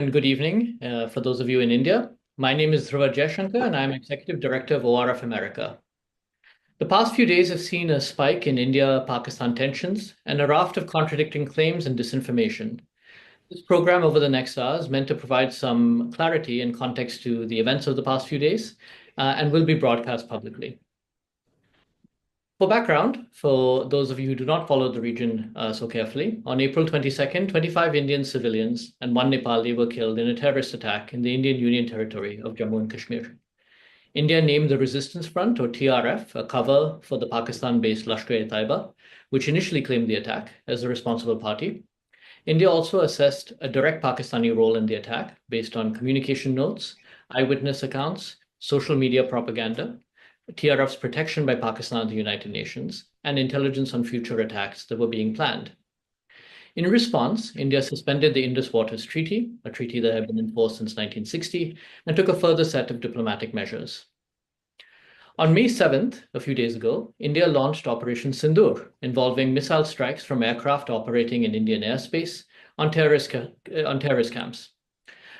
And good evening for those of you in India. My name is Dhruva Jaishankar, and I'm Executive Director of ORF America. The past few days have seen a spike in India-Pakistan tensions and a raft of contradicting claims and disinformation. This program over the next hour is meant to provide some clarity and context to the events of the past few days and will be broadcast publicly. For background, for those of you who do not follow the region so carefully, on April 22nd, 25 Indian civilians and one Nepali were killed in a terrorist attack in the Indian Union territory of Jammu and Kashmir. India named the Resistance Front, or TRF, a cover for the Pakistan-based Lashkar-e-Taiba, which initially claimed the attack as the responsible party. India also assessed a direct Pakistani role in the attack based on communication notes, eyewitness accounts, social media propaganda, TRF's protection by Pakistan and the United Nations, and intelligence on future attacks that were being planned. In response, India suspended the Indus Waters Treaty, a treaty that had been in force since 1960, and took a further set of diplomatic measures. On May 7th, a few days ago, India launched Operation Sindoor, involving missile strikes from aircraft operating in Indian airspace on terrorist camps.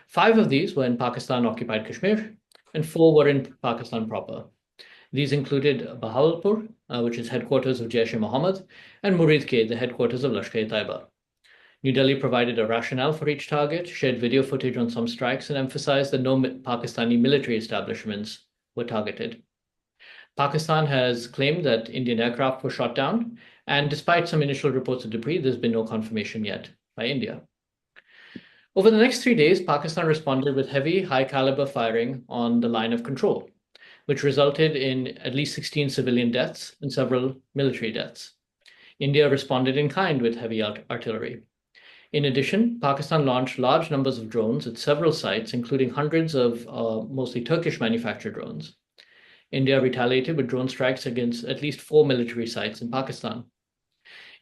5 of these were in Pakistan-occupied Kashmir, and 4 were in Pakistan proper. These included Bahawalpur, which is headquarters of Jaish-e-Mohammed, and Muridke, the headquarters of Lashkar-e-Taiba. New Delhi provided a rationale for each target, shared video footage on some strikes, and emphasized that no Pakistani military establishments were targeted. Pakistan has claimed that Indian aircraft were shot down, and despite some initial reports of debris, there's been no confirmation yet by India. Over the next 3 days, Pakistan responded with heavy, high-caliber firing on the line of control, which resulted in at least 16 civilian deaths and several military deaths. India responded in kind with heavy artillery. In addition, Pakistan launched large numbers of drones at several sites, including hundreds of mostly Turkish-manufactured drones. India retaliated with drone strikes against at least 4 military sites in Pakistan.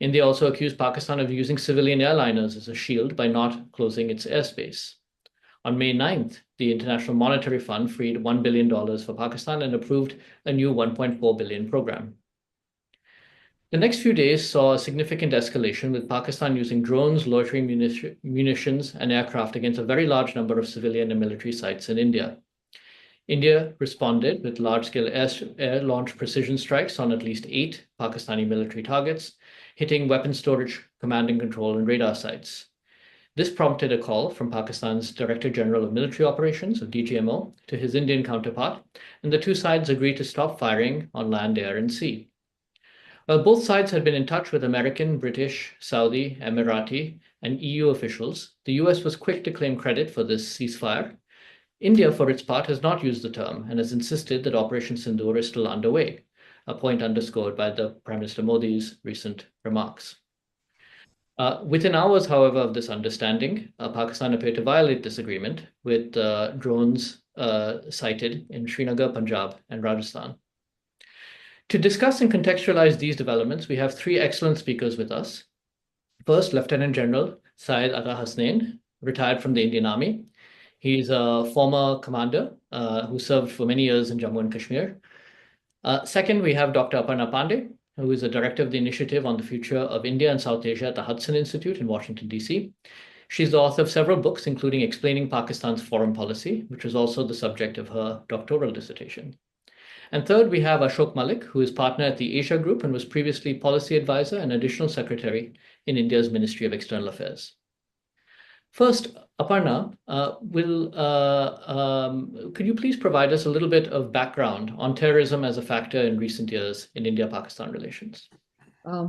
India also accused Pakistan of using civilian airliners as a shield by not closing its airspace. On May 9th, the International Monetary Fund freed $1 billion for Pakistan and approved a new $1.4 billion program. The next few days saw a significant escalation, with Pakistan using drones, loitering munitions, and aircraft against a very large number of civilian and military sites in India. India responded with large-scale air launch precision strikes on at least 8 Pakistani military targets, hitting weapons storage, command and control, and radar sites. This prompted a call from Pakistan's Director General of Military Operations, or DGMO, to his Indian counterpart, and the two sides agreed to stop firing on land, air, and sea. While both sides had been in touch with American, British, Saudi, Emirati, and EU officials, the US was quick to claim credit for this ceasefire. India, for its part, has not used the term and has insisted that Operation Sindoor is still underway, a point underscored by the Prime Minister Modi's recent remarks. Within hours, however, of this understanding, Pakistan appeared to violate this agreement with drones sighted in Srinagar, Punjab, and Rajasthan. To discuss and contextualize these developments, we have 3 excellent speakers with us. First, Lieutenant General Syed Hasnain, retired from the Indian Army. He's a former commander who served for many years in Jammu and Kashmir. Second, we have Dr. Aparna Pande, who is the director of the Initiative on the Future of India and South Asia at the Hudson Institute in Washington, D.C. She's the author of several books, including Explaining Pakistan's Foreign Policy, which was also the subject of her doctoral dissertation. And third, we have Ashok Malik, who is partner at the Asia Group and was previously policy advisor and additional secretary in India's Ministry of External Affairs. First, Aparna, could you please provide us a little bit of background on terrorism as a factor in recent years in India-Pakistan relations?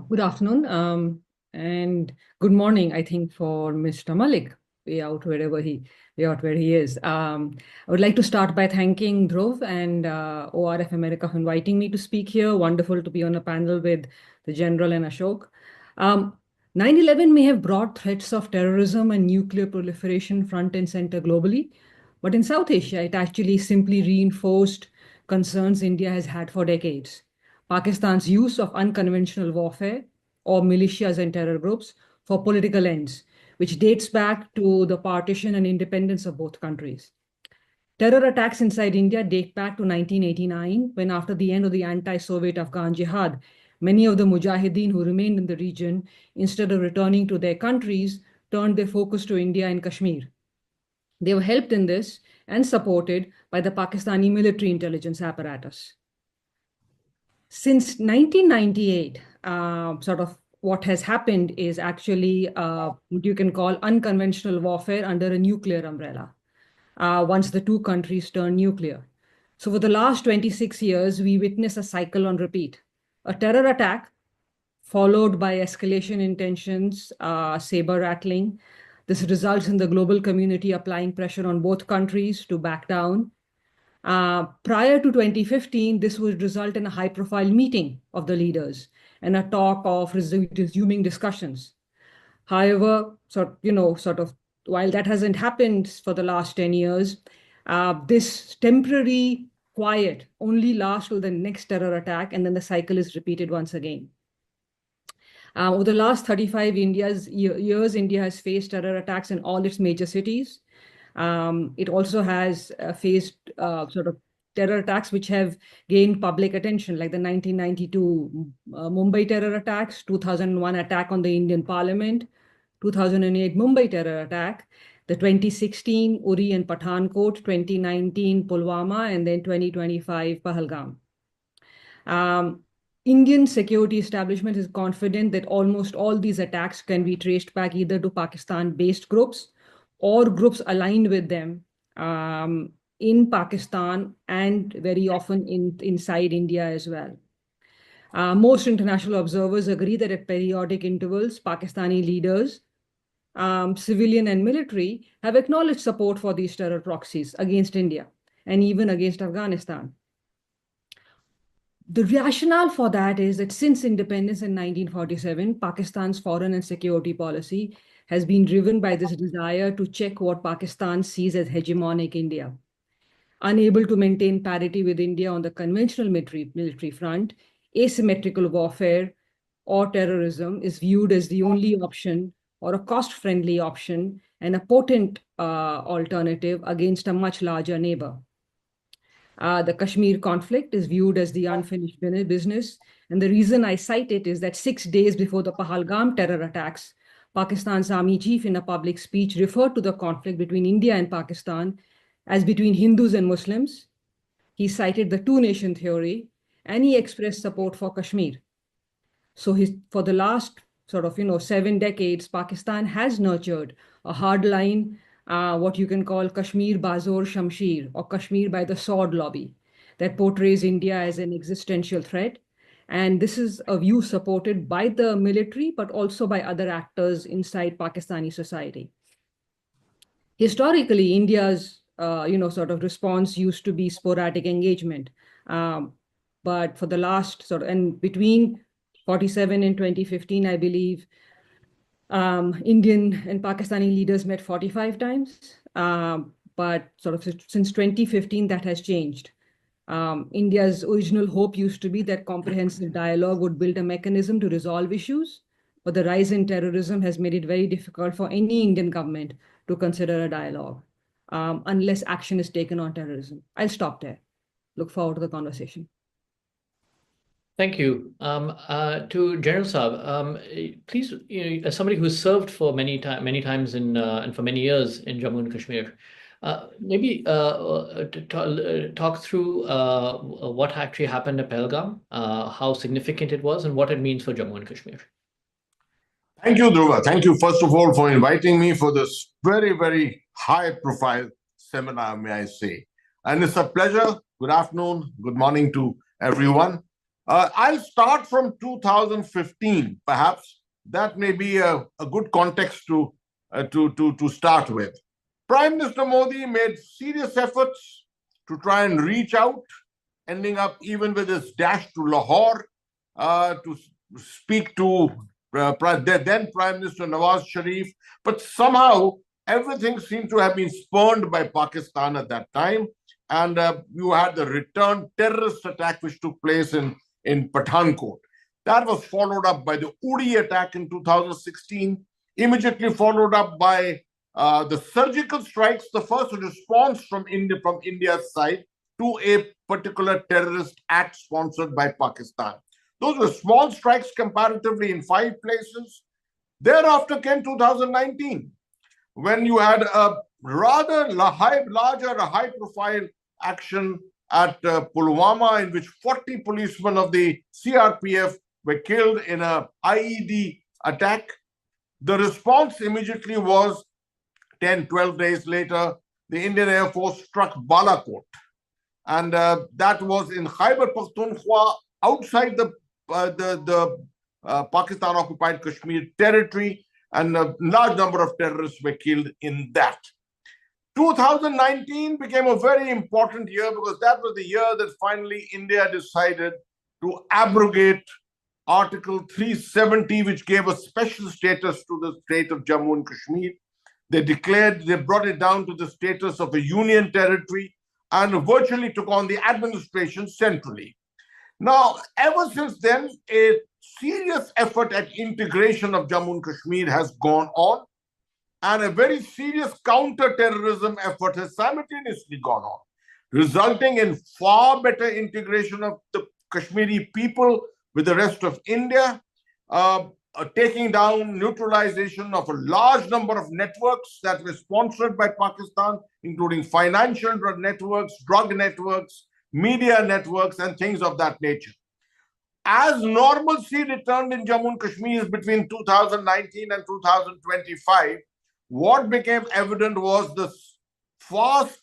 Good afternoon and good morning, I think, for Mr. Malik, way out where he is. I would like to start by thanking Dhruv and ORF America for inviting me to speak here. Wonderful to be on a panel with the General and Ashok. 9/11 may have brought threats of terrorism and nuclear proliferation front and center globally, but in South Asia, it actually simply reinforced concerns India has had for decades. Pakistan's use of unconventional warfare or militias and terror groups for political ends, which dates back to the partition and independence of both countries. Terror attacks inside India date back to 1989, when after the end of the anti-Soviet Afghan jihad, many of the Mujahideen who remained in the region, instead of returning to their countries, turned their focus to India and Kashmir. They were helped in this and supported by the Pakistani military intelligence apparatus. Since 1998, sort of what has happened is actually what you can call unconventional warfare under a nuclear umbrella, once the two countries turned nuclear. So for the last 26 years, we witness a cycle on repeat. A terror attack, followed by escalation in tensions, saber rattling. This results in the global community applying pressure on both countries to back down. Prior to 2015, this would result in a high-profile meeting of the leaders and a talk of resuming discussions. However, while that hasn't happened for the last 10 years, this temporary quiet only lasts till the next terror attack, and then the cycle is repeated once again. Over the last 35 years, India has faced terror attacks in all its major cities. It also has faced sort of terror attacks which have gained public attention, like the 1992 Mumbai terror attacks, 2001 attack on the Indian Parliament, 2008 Mumbai terror attack, the 2016 Uri and Pathankot, 2019 Pulwama, and then 2025 Pahalgam. Indian security establishment is confident that almost all these attacks can be traced back either to Pakistan-based groups or groups aligned with them in Pakistan and very often inside India as well. Most international observers agree that at periodic intervals, Pakistani leaders, civilian and military, have acknowledged support for these terror proxies against India and even against Afghanistan. The rationale for that is that since independence in 1947, Pakistan's foreign and security policy has been driven by this desire to check what Pakistan sees as hegemonic India. Unable to maintain parity with India on the conventional military front, asymmetrical warfare or terrorism is viewed as the only option or a cost-friendly option and a potent alternative against a much larger neighbor. The Kashmir conflict is viewed as the unfinished business. And the reason I cite it is that 6 days before the Pahalgam terror attacks, Pakistan's army chief in a public speech referred to the conflict between India and Pakistan as between Hindus and Muslims. He cited the two-nation theory, and he expressed support for Kashmir. So for the last 7 decades, Pakistan has nurtured a hardline, what you can call Kashmir Bazor Shamshir, or Kashmir by the sword lobby, that portrays India as an existential threat. And this is a view supported by the military, but also by other actors inside Pakistani society. Historically, India's response used to be sporadic engagement. But for the last and between 47 and 2015, I believe, Indian and Pakistani leaders met 45 times. But since 2015, that has changed. India's original hope used to be that comprehensive dialogue would build a mechanism to resolve issues, but the rise in terrorism has made it very difficult for any Indian government to consider a dialogue unless action is taken on terrorism. I'll stop there. Look forward to the conversation. Thank you. To General Saab, please, as somebody who's served for many times and for many years in Jammu and Kashmir, maybe talk through what actually happened at Pahalgam, how significant it was, and what it means for Jammu and Kashmir. Thank you, Dhruva. Thank you, first of all, for inviting me for this very, very high-profile seminar, may I say. And it's a pleasure. Good afternoon, good morning to everyone. I'll start from 2015, perhaps. That may be a good context to start with. Prime Minister Modi made serious efforts to try and reach out, ending up even with his dash to Lahore to speak to then Prime Minister Nawaz Sharif. But somehow, everything seemed to have been spurned by Pakistan at that time. And you had the return terrorist attack which took place in Pathankot. That was followed up by the Uri attack in 2016, immediately followed up by the surgical strikes, the first response from India's side to a particular terrorist act sponsored by Pakistan. Those were small strikes comparatively in 5 places. Thereafter came 2019, when you had high-profile action at Pulwama, in which 40 policemen of the CRPF were killed in a IED attack. The response immediately was 10, 12 days later, the Indian Air Force struck Balakot. And that was in Khyber Pakhtunkhwa, outside the Pakistan-occupied Kashmir territory, and a large number of terrorists were killed in that. 2019 became a very important year because that was the year that finally India decided to abrogate Article 370, which gave a special status to the state of Jammu and Kashmir. They brought it down to the status of a union territory and virtually took on the administration centrally. Now, ever since then, a serious effort at integration of Jammu and Kashmir has gone on, and a very serious counter-terrorism effort has simultaneously gone on, resulting in far better integration of the Kashmiri people with the rest of India, taking down neutralization of a large number of networks that were sponsored by Pakistan, including financial networks, drug networks, media networks, and things of that nature. As normalcy returned in Jammu and Kashmir between 2019 and 2025, what became evident was the fast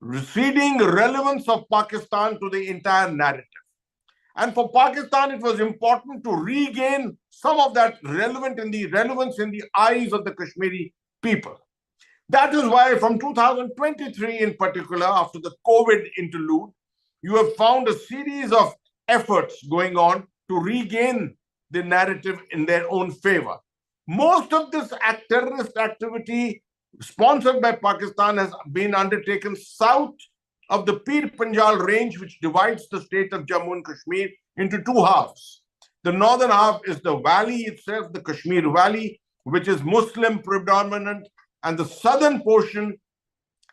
receding relevance of Pakistan to the entire narrative. And for Pakistan, it was important to regain some of that relevance in the eyes of the Kashmiri people. That is why from 2023 in particular, after the COVID interlude, you have found a series of efforts going on to regain the narrative in their own favor. Most of this terrorist activity sponsored by Pakistan has been undertaken south of the Pir Panjal range, which divides the state of Jammu and Kashmir into two halves. The northern half is the valley itself, the Kashmir Valley, which is Muslim predominant, and the southern portion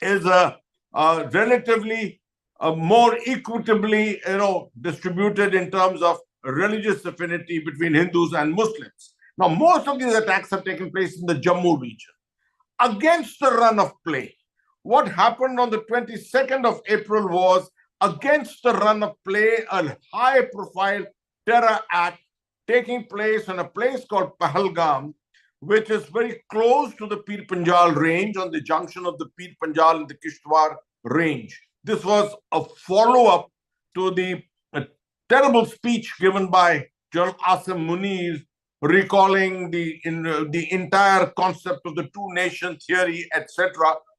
is relatively more equitably, distributed in terms of religious affinity between Hindus and Muslims. Now, most of these attacks have taken place in the Jammu region. Against the run of play, what happened on the 22nd of April was, against the run of play, a high-profile terror act taking place in a place called Pahalgam, which is very close to the Pir Panjal range, on the junction of the Pir Panjal and the Kishtwar range. This was a follow-up to the terrible speech given by General Asim Munir, recalling the entire concept of the two-nation theory, etc.,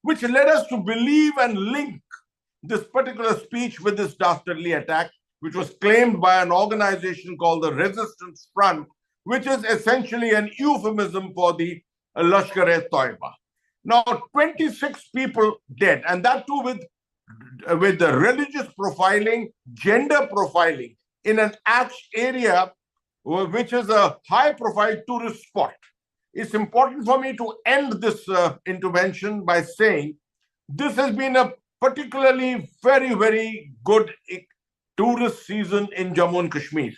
which led us to believe and link this particular speech with this dastardly attack, which was claimed by an organization called the Resistance Front, which is essentially an euphemism for the Lashkar-e-Toiba. Now, 26 people dead, and that too with the religious profiling, gender profiling in an area which is a high-profile tourist spot. It's important for me to end this intervention by saying this has been a particularly very, very good tourist season in Jammu and Kashmir.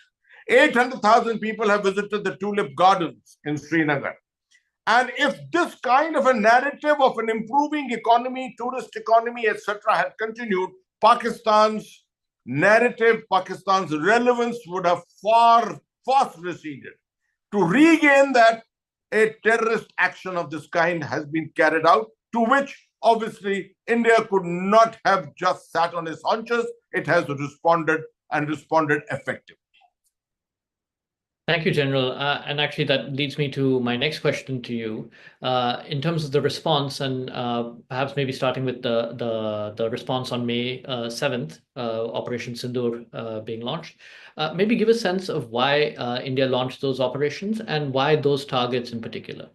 800,000 people have visited the Tulip Gardens in Srinagar. And if this kind of a narrative of an improving economy, tourist economy, etc., had continued, Pakistan's narrative, Pakistan's relevance would have fast receded. To regain that, a terrorist action of this kind has been carried out, to which obviously India could not have just sat on its haunches. It has responded and responded effectively. Thank you, General. And actually, that leads me to my next question to you. In terms of the response, and perhaps maybe starting with the response on May 7th, Operation Sindoor being launched, maybe give a sense of why India launched those operations and why those targets in particular.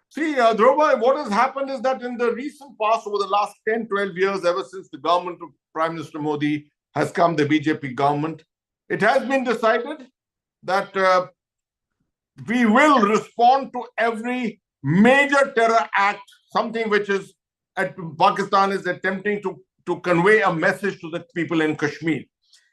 See, Dhruva, what has happened is that in the recent past, over the last 10, 12 years, ever since the government of Prime Minister Modi has come, the BJP government, it has been decided that we will respond to every major terror act, something which is Pakistan is attempting to convey a message to the people in Kashmir.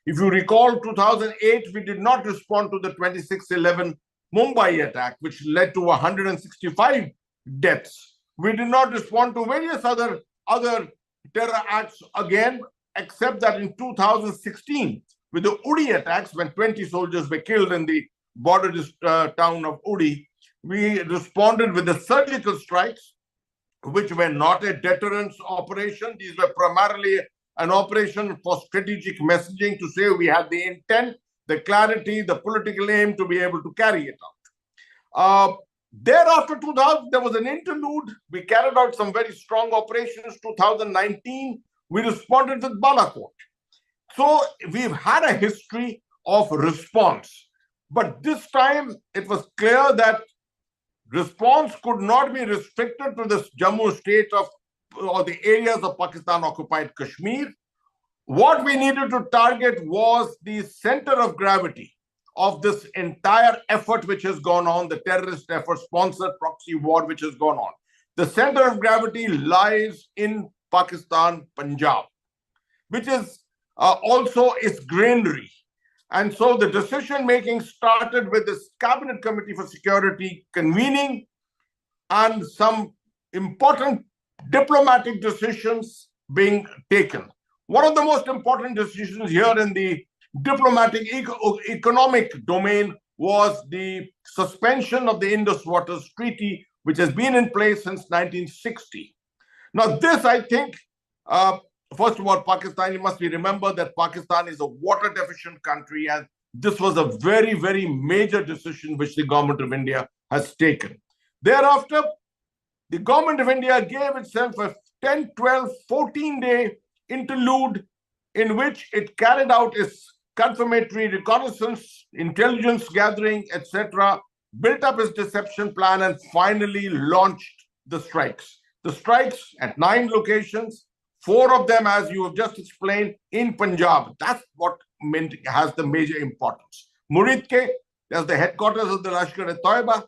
If you recall, 2008, we did not respond to the 26/11 Mumbai attack, which led to 165 deaths We did not respond to various other terror acts again, except that in 2016, with the Uri attacks, when 20 soldiers were killed in the border town of Uri, we responded with the surgical strikes, which were not a deterrence operation. These were primarily an operation for strategic messaging to say we had the intent, the clarity, the political aim to be able to carry it out. Thereafter, 2000, there was an interlude. We carried out some very strong operations. 2019, we responded with Balakot. So we've had a history of response. But this time, it was clear that response could not be restricted to this Jammu state or the areas of Pakistan-occupied Kashmir. What we needed to target was the center of gravity of this entire effort which has gone on, the terrorist effort, sponsored proxy war which has gone on. The center of gravity lies in Pakistan, Punjab, which is also its granary. And so the decision-making started with this Cabinet Committee for Security convening and some important diplomatic decisions being taken. One of the most important decisions here in the diplomatic economic domain was the suspension of the Indus Waters Treaty, which has been in place since 1960. Now, this, I think, first of all, Pakistan, you must be remembered that Pakistan is a water-deficient country, and this was a very, very major decision which the government of India has taken. Thereafter, the government of India gave itself a 10, 12, 14-day interlude in which it carried out its confirmatory reconnaissance, intelligence gathering, etc., built up its deception plan, and finally launched the strikes. The strikes at 9 locations, 4 of them, as you have just explained, in Punjab. That's what has the major importance. Muridke, that's the headquarters of the Lashkar-e-Toiba.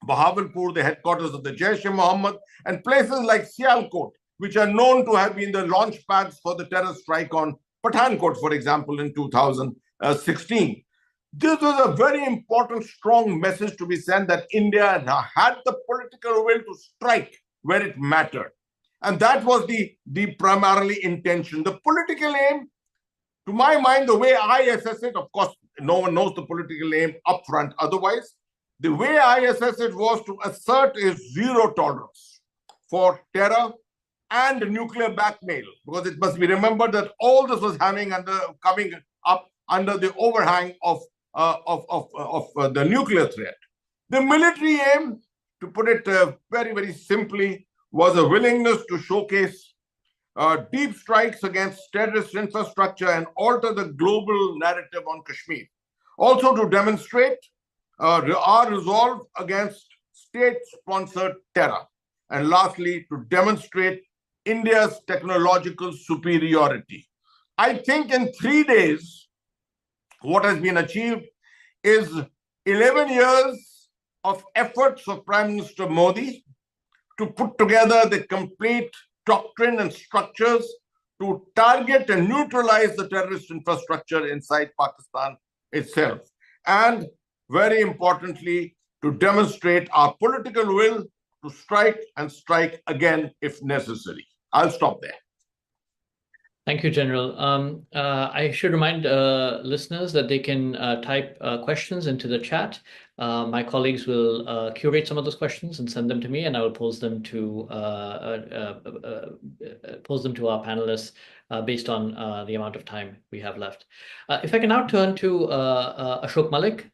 Bahawalpur, the headquarters of the Jaish-e-Mohammed, and places like Sialkot, which are known to have been the launch pads for the terror strike on Pathankot, for example, in 2016. This was a very important, strong message to be sent that India had the political will to strike where it mattered. And that was the primarily intention. The political aim, to my mind, the way I assess it, of course, no one knows the political aim upfront otherwise. The way I assess it was to assert a zero tolerance for terror and nuclear blackmail, because it must be remembered that all this was coming up under the overhang of the nuclear threat. The military aim, to put it very, very simply, was a willingness to showcase deep strikes against terrorist infrastructure and alter the global narrative on Kashmir. Also to demonstrate our resolve against state-sponsored terror. And lastly, to demonstrate India's technological superiority. I think in 3 days, what has been achieved is 11 years of efforts of Prime Minister Modi to put together the complete doctrine and structures to target and neutralize the terrorist infrastructure inside Pakistan itself. And very importantly, to demonstrate our political will to strike and strike again if necessary. I'll stop there. Thank you, General. I should remind listeners that they can type questions into the chat. My colleagues will curate some of those questions and send them to me, and I will pose them to our panelists based on the amount of time we have left. If I can now turn to Ashok Malik.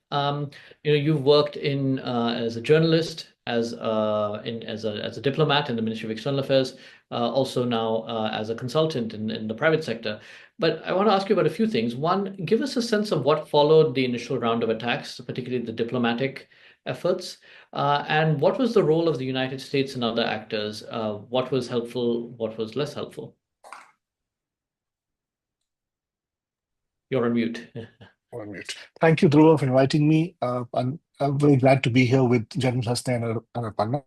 You've worked in as a journalist, as a diplomat in the Ministry of External Affairs, also now as a consultant in the private sector. But I want to ask you about a few things. One, give us a sense of what followed the initial round of attacks, particularly the diplomatic efforts, and what was the role of the United States and other actors? What was helpful? What was less helpful? You're on mute. On mute. Thank you, Dhruva, for inviting me. I'm very glad to be here with General Hasnain and Aparna.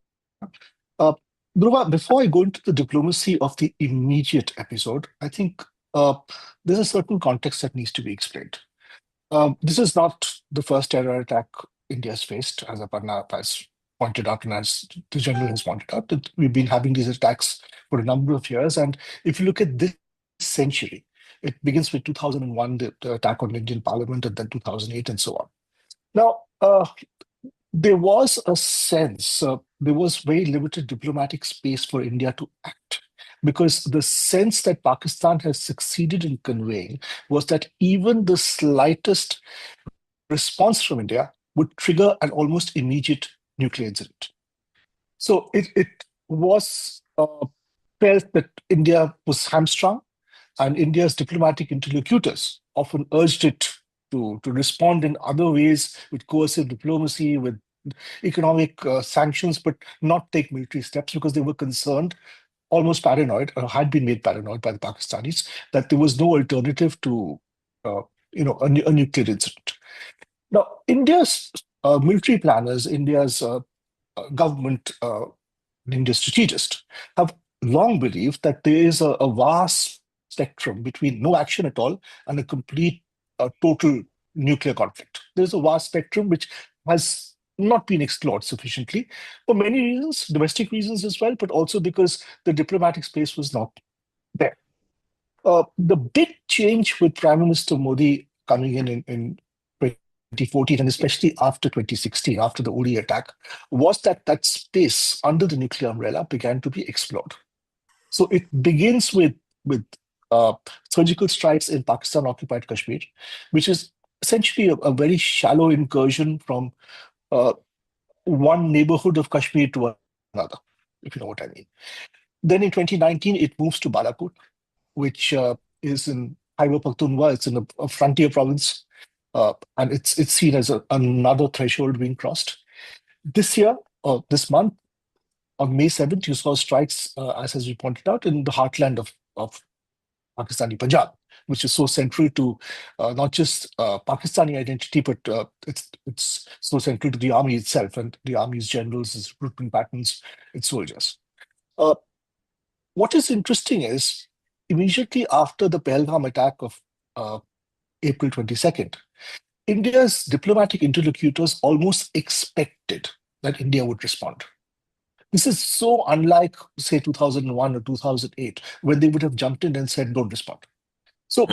Dhruva, before I go into the diplomacy of the immediate episode, I think there's a certain context that needs to be explained. This is not the first terror attack India has faced, as Aparna has pointed out, and as the general has pointed out, that we've been having these attacks for a number of years. And if you look at this century, it begins with 2001, the attack on Indian Parliament, and then 2008, and so on. Now, there was a sense, there was very limited diplomatic space for India to act, because the sense that Pakistan has succeeded in conveying was that even the slightest response from India would trigger an almost immediate nuclear incident. So it was felt that India was hamstrung, and India's diplomatic interlocutors often urged it to respond in other ways, with coercive diplomacy, with economic sanctions, but not take military steps, because they were concerned, almost paranoid, or had been made paranoid by the Pakistanis, that there was no alternative to a nuclear incident. Now, India's military planners, India's government, India's strategists have long believed that there is a vast spectrum between no action at all and a complete, total nuclear conflict. There's a vast spectrum which has not been explored sufficiently for many reasons, domestic reasons as well, but also because the diplomatic space was not there. The big change with Prime Minister Modi coming in 2014, and especially after 2016, after the Uri attack, was that space under the nuclear umbrella began to be explored. So it begins with surgical strikes in Pakistan-occupied Kashmir, which is essentially a very shallow incursion from one neighborhood of Kashmir to another, if you know what I mean. Then in 2019, it moves to Balakot, which is in Khyber Pakhtunkhwa. It's in a frontier province, and it's seen as another threshold being crossed. This year, this month, on May 7th, you saw strikes, as has been pointed out, in the heartland of Pakistani Punjab, which is so central to not just Pakistani identity, but it's so central to the army itself and the army's generals, its recruitment patterns, its soldiers. What is interesting is, immediately after the Pahalgam attack of April 22nd, India's diplomatic interlocutors almost expected that India would respond. This is so unlike, say, 2001 or 2008, when they would have jumped in and said, don't respond. So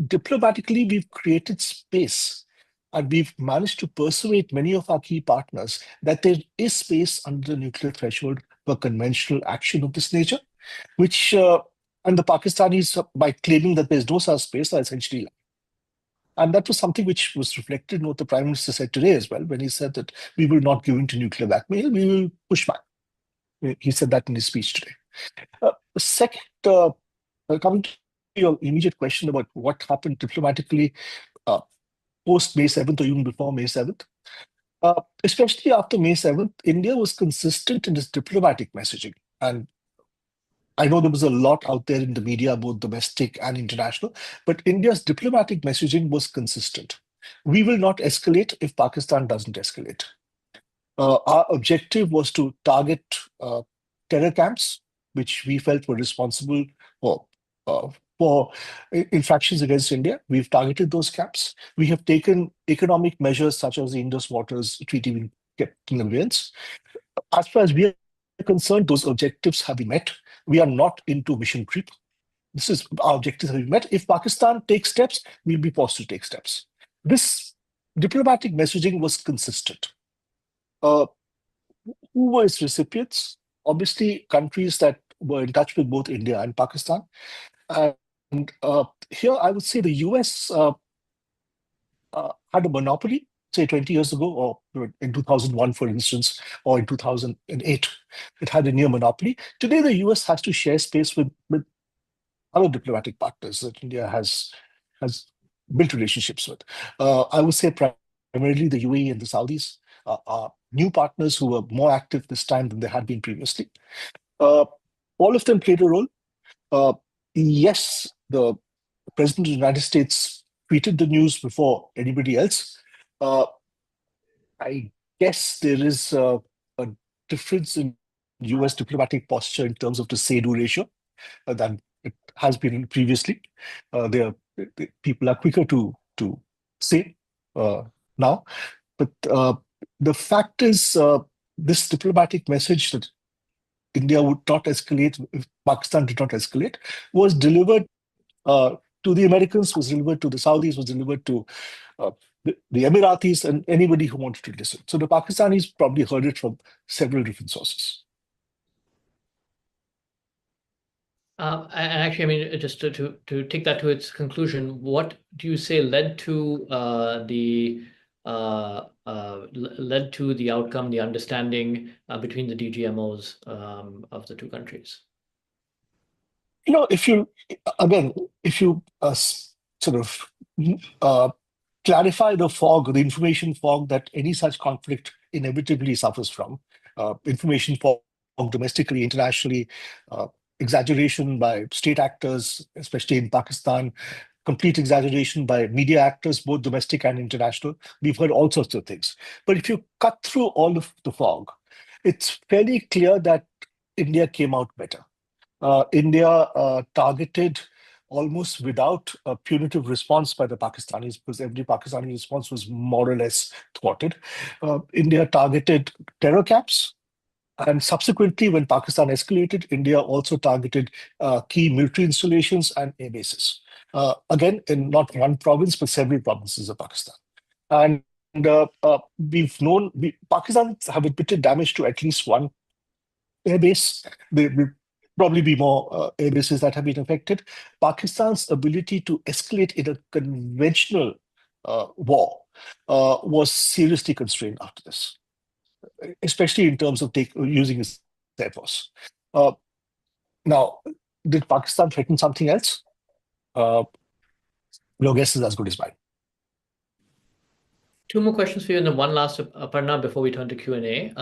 diplomatically, we've created space, and we've managed to persuade many of our key partners that there is space under the nuclear threshold for conventional action of this nature, which, and the Pakistanis, by claiming that there's no such space, are essentially lying. And that was something which was reflected in what the Prime Minister said today as well, when he said that we will not give in to nuclear blackmail, we will push back. He said that in his speech today. Second, coming to your immediate question about what happened diplomatically post May 7th or even before May 7th, especially after May 7th, India was consistent in its diplomatic messaging. And I know there was a lot out there in the media, both domestic and international, but India's diplomatic messaging was consistent. We will not escalate if Pakistan doesn't escalate. Our objective was to target terror camps, which we felt were responsible for infractions against India. We've targeted those camps. We have taken economic measures such as the Indus Waters Treaty being kept in abeyance. As far as we are concerned, those objectives have been met. We are not into mission creep. Our objectives have been met. If Pakistan takes steps, we'll be forced to take steps. This diplomatic messaging was consistent. Who were its recipients? Obviously, countries that were in touch with both India and Pakistan. And here, I would say the US had a monopoly, say 20 years ago, or in 2001, for instance, or in 2008. It had a near monopoly. Today, the US has to share space with other diplomatic partners that India has built relationships with. I would say primarily the UAE and the Saudis are new partners who were more active this time than they had been previously. All of them played a role. Yes, the President of the United States tweeted the news before anybody else. I guess there is a difference in US diplomatic posture in terms of the say-do ratio than it has been previously. People are quicker to say now. But the fact is, this diplomatic message that India would not escalate if Pakistan did not escalate was delivered to the Americans, was delivered to the Saudis, was delivered to the Emiratis, and anybody who wanted to listen. So the Pakistanis probably heard it from several different sources. And actually, I mean, just to take that to its conclusion, what do you say led to the outcome, the understanding between the DGMOs of the two countries? If you sort of clarify the fog, the information fog that any such conflict inevitably suffers from, information fog domestically, internationally, exaggeration by state actors, especially in Pakistan, complete exaggeration by media actors, both domestic and international. We've heard all sorts of things. But if you cut through all of the fog, it's fairly clear that India came out better. India targeted almost without a punitive response by the Pakistanis, because every Pakistani response was more or less thwarted. India targeted terror camps. And subsequently, when Pakistan escalated, India also targeted key military installations and air bases. Again, in not one province, but several provinces of Pakistan. And we've known Pakistan have admitted damage to at least one air base. There will probably be more air bases that have been affected. Pakistan's ability to escalate in a conventional war was seriously constrained after this, especially in terms of using its air force. Now, did Pakistan threaten something else? Your guess is as good as mine. Two more questions for you, and then one last, Aparna, before we turn to Q&A.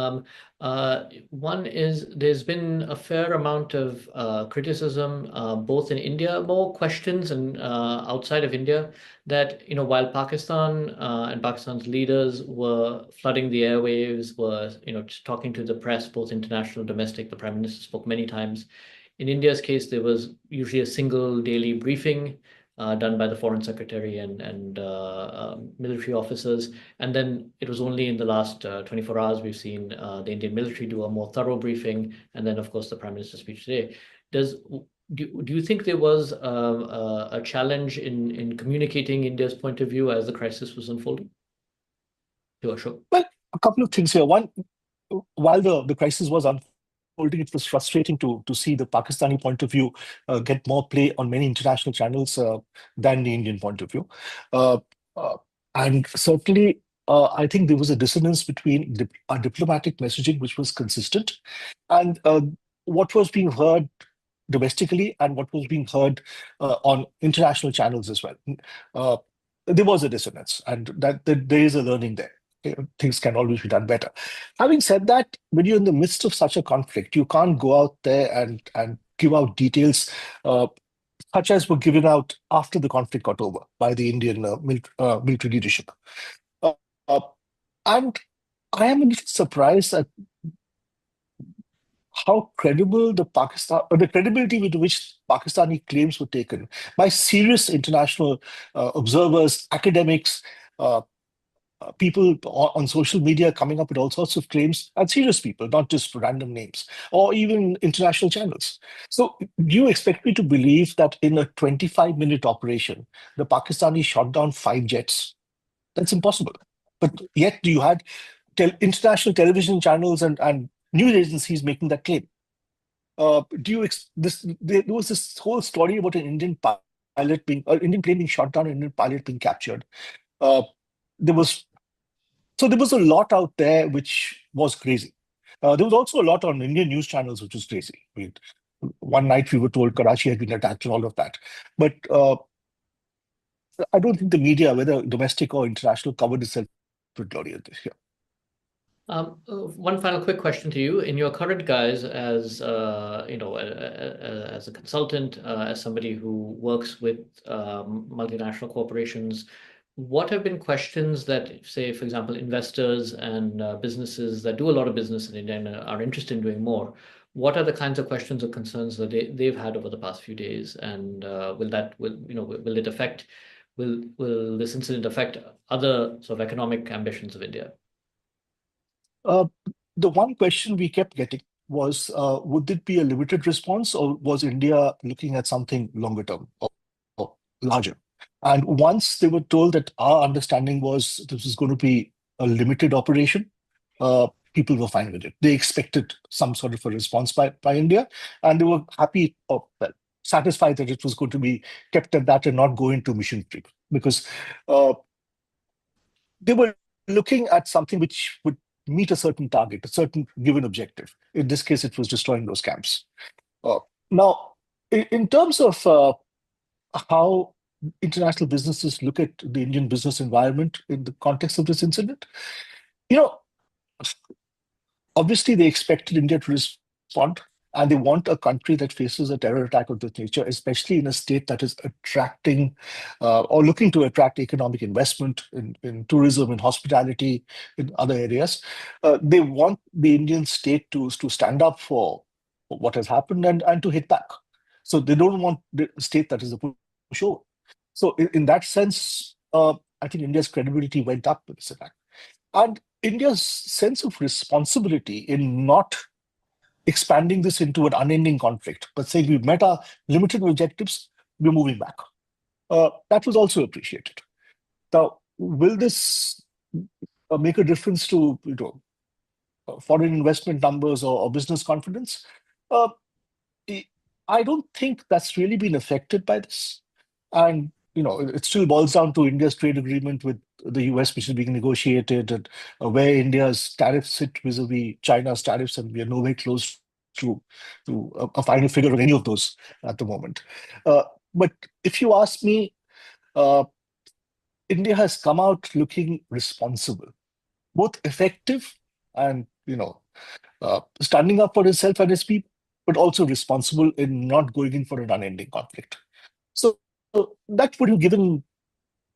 One is, there's been a fair amount of criticism, both in India, more questions, and outside of India, that while Pakistan and Pakistan's leaders were flooding the airwaves, were just talking to the press, both international and domestic. The Prime Minister spoke many times. In India's case, there was usually a single daily briefing done by the Foreign Secretary and military officers. And then it was only in the last 24 hours we've seen the Indian military do a more thorough briefing. And then, of course, the Prime Minister's speech today. Do you think there was a challenge in communicating India's point of view as the crisis was unfolding? To Ashok. Well, a couple of things here. One, while the crisis was unfolding, it was frustrating to see the Pakistani point of view get more play on many international channels than the Indian point of view. And certainly, I think there was a dissonance between our diplomatic messaging, which was consistent, and what was being heard domestically and what was being heard on international channels as well. There was a dissonance, and that there is a learning there. Things can always be done better. Having said that, when you're in the midst of such a conflict, you can't go out there and give out details such as were given out after the conflict got over by the Indian military leadership. And I am a little surprised at how credible the credibility with which Pakistani claims were taken by serious international observers, academics, people on social media coming up with all sorts of claims, and serious people, not just random names, or even international channels. So do you expect me to believe that in a 25-minute operation, the Pakistanis shot down 5 jets? That's impossible. But yet you had international television channels and news agencies making that claim. There was this whole story about an Indian Indian plane being shot down, an Indian pilot being captured. There was a lot out there which was crazy. There was also a lot on Indian news channels which was crazy. I mean, one night we were told Karachi had been attacked and all of that. But I don't think the media, whether domestic or international, covered itself with glory at this. One final quick question to you. In your current guise as as a consultant, as somebody who works with multinational corporations, what have been questions that, say, for example, investors and businesses that do a lot of business in India and are interested in doing more? What are the kinds of questions or concerns that they've had over the past few days? And will this incident affect other sort of economic ambitions of India? the one question we kept getting was, would it be a limited response, or was India looking at something longer term or larger? And once they were told that our understanding was this was going to be a limited operation, people were fine with it. They expected some sort of a response by India, and they were happy, or well, satisfied that it was going to be kept at that and not go into mission creep, because they were looking at something which would meet a certain target, a certain given objective. In this case, it was destroying those camps. Now, in terms of how international businesses look at the Indian business environment in the context of this incident, obviously they expected India to respond, and they want a country that faces a terror attack of this nature, especially in a state that is attracting or looking to attract economic investment in tourism, in hospitality, in other areas. They want the Indian state to stand up for what has happened and to hit back. So they don't want the state that is a pushover. So in that sense, I think India's credibility went up with this attack. And India's sense of responsibility in not expanding this into an unending conflict, but saying we've met our limited objectives, we're moving back. That was also appreciated. Now, will this make a difference to foreign investment numbers or business confidence? I don't think that's really been affected by this. And it still boils down to India's trade agreement with the US, which is being negotiated, and where India's tariffs sit vis-a-vis China's tariffs, and we are nowhere close to a final figure on any of those at the moment. But if you ask me, India has come out looking responsible, both effective and standing up for itself and its people, but also responsible in not going in for an unending conflict. So that would have given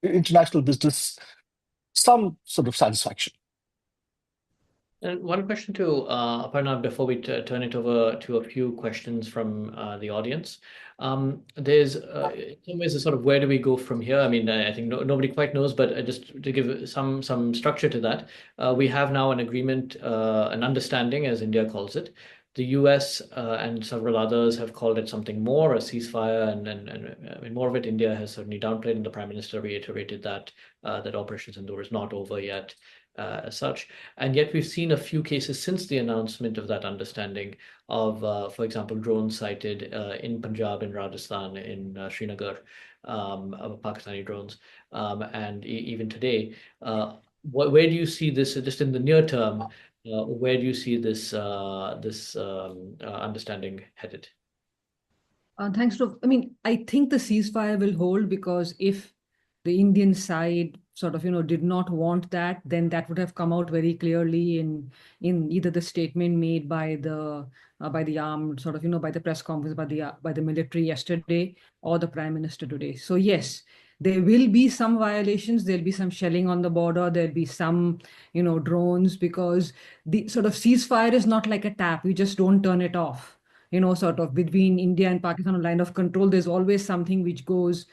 international business some sort of satisfaction. And one question to Aparna before we turn it over to a few questions from the audience. There's in some ways a sort of where do we go from here? I mean, I think nobody quite knows, but just to give some structure to that, we have now an agreement, an understanding, as India calls it. The US and several others have called it something more, a ceasefire, and I mean, more of it India has certainly downplayed, and the Prime Minister reiterated that Operation Sindoor is not over yet. As such. And yet we've seen a few cases since the announcement of that understanding of, for example, drones sighted in Punjab, in Rajasthan, in Srinagar, Pakistani drones. And even today, where do you see this, just in the near term, where do you see this understanding headed? Thanks, Dhruv. I mean, I think the ceasefire will hold, because if the Indian side sort of, did not want that, then that would have come out very clearly in either the statement made by the armed sort of, by the press conference by the military yesterday, or the Prime Minister today. So yes, there will be some violations. There'll be some shelling on the border. There'll be some, drones, because the sort of ceasefire is not like a tap. You just don't turn it off. Sort of between India and Pakistan on line of control, there's always something which goes,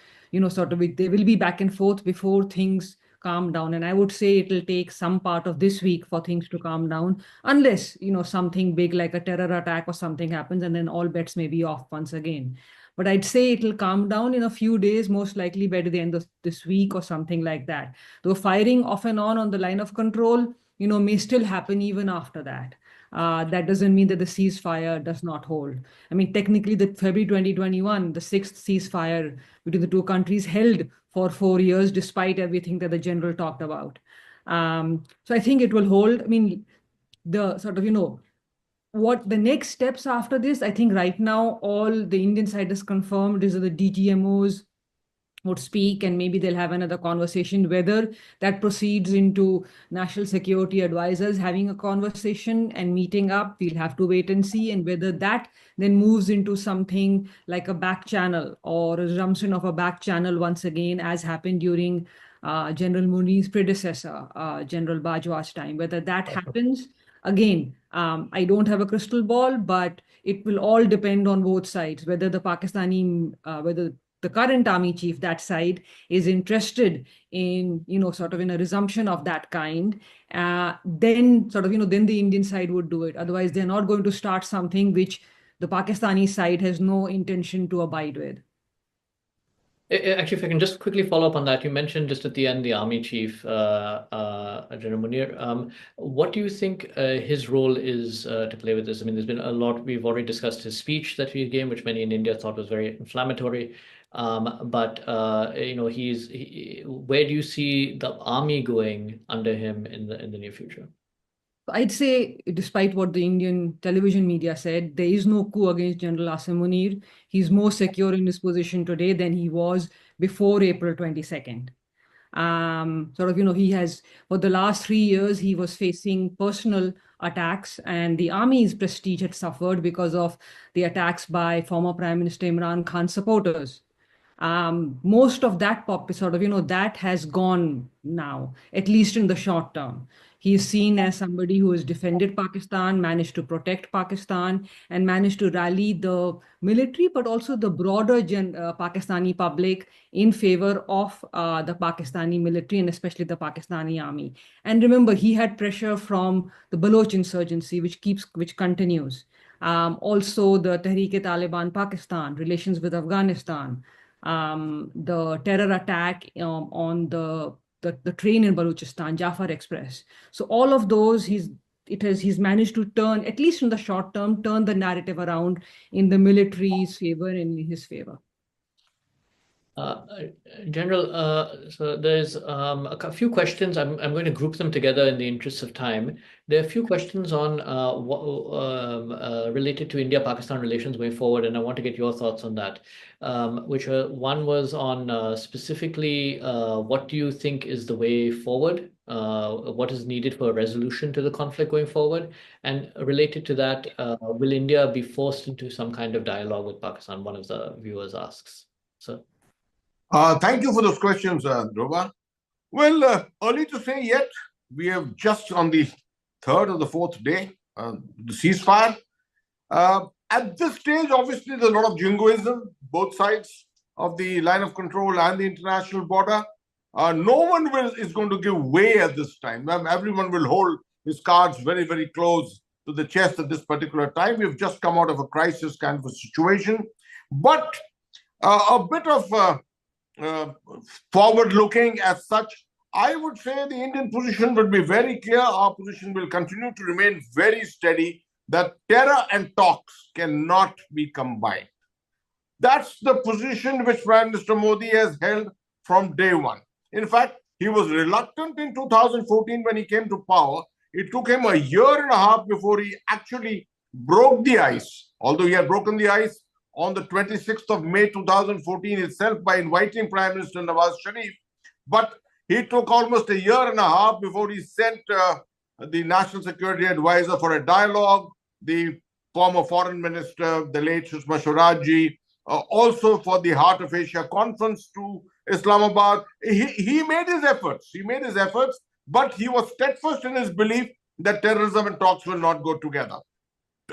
sort of, there will be back and forth before things calm down. And I would say it'll take some part of this week for things to calm down, unless, something big like a terror attack or something happens, and then all bets may be off once again. But I'd say it'll calm down in a few days, most likely by the end of this week or something like that. Though firing off and on the line of control, may still happen even after that. That doesn't mean that the ceasefire does not hold. I mean, technically, the February 2021, the 6th ceasefire between the two countries held for 4 years, despite everything that the general talked about. So I think it will hold. I mean, the sort of, what the next steps after this, I think right now, all the Indian side is confirmed is that the DGMOs would speak, and maybe they'll have another conversation. Whether that proceeds into national security advisors having a conversation and meeting up, we'll have to wait and see. And whether that then moves into something like a back channel, or a resumption of a back channel once again, as happened during General Muni's predecessor, General Bajwa's time. Whether that happens, again, I don't have a crystal ball, but it will all depend on both sides. Whether the Pakistani, whether the current army chief, that side, is interested in, sort of in a resumption of that kind, then sort of, then the Indian side would do it. Otherwise, they're not going to start something which the Pakistani side has no intention to abide with. Actually, if I can just quickly follow up on that, you mentioned just at the end the army chief, General Munir. What do you think his role is to play with this? I mean, there's been a lot. We've already discussed his speech that he gave, which many in India thought was very inflammatory. But where do you see the army going under him in the near future? I'd say, despite what the Indian television media said, there is no coup against General Asim Munir. He's more secure in his position today than he was before April 22nd. He has, for the last 3 years, he was facing personal attacks, and the army's prestige had suffered because of the attacks by former Prime Minister Imran Khan supporters. Most of that that has gone now, at least in the short term. He is seen as somebody who has defended Pakistan, managed to protect Pakistan, and managed to rally the military, but also the broader Pakistani public in favor of the Pakistani military and especially the Pakistani army. And remember, he had pressure from the Baloch insurgency, which continues. Also, the Tehreek-e-Taliban Pakistan, relations with Afghanistan, the terror attack on the train in Balochistan, Jafar Express. So all of those, he's managed to turn, at least in the short term, turn the narrative around in the military's favor and in his favor. General, so there's a few questions. I'm going to group them together in the interest of time. There are a few questions on related to India-Pakistan relations going forward, and I want to get your thoughts on that. One was on specifically what do you think is the way forward? What is needed for a resolution to the conflict going forward? And related to that, will India be forced into some kind of dialogue with Pakistan? One of the viewers asks. So. Thank you for those questions, Dhruva. Well, early to say yet. We have just on the third or the fourth day, the ceasefire. At this stage, obviously, there's a lot of jingoism, both sides of the line of control and the international border. No one is going to give way at this time. Everyone will hold his cards very, very close to the chest at this particular time. We've just come out of a crisis kind of a situation. But a bit of forward-looking as such, I would say the Indian position would be very clear. Our position will continue to remain very steady, that terror and talks cannot be combined. That's the position which Prime Minister Modi has held from day one. In fact, he was reluctant in 2014 when he came to power. It took him a year and a half before he actually broke the ice, although he had broken the ice on the 26th of May 2014 itself by inviting Prime Minister Nawaz Sharif. But he took almost a year and a half before he sent the National Security Advisor for a dialogue, the former Foreign Minister, the late Sushma Swaraj, also for the Heart of Asia conference to Islamabad. He made his efforts. But he was steadfast in his belief that terrorism and talks will not go together.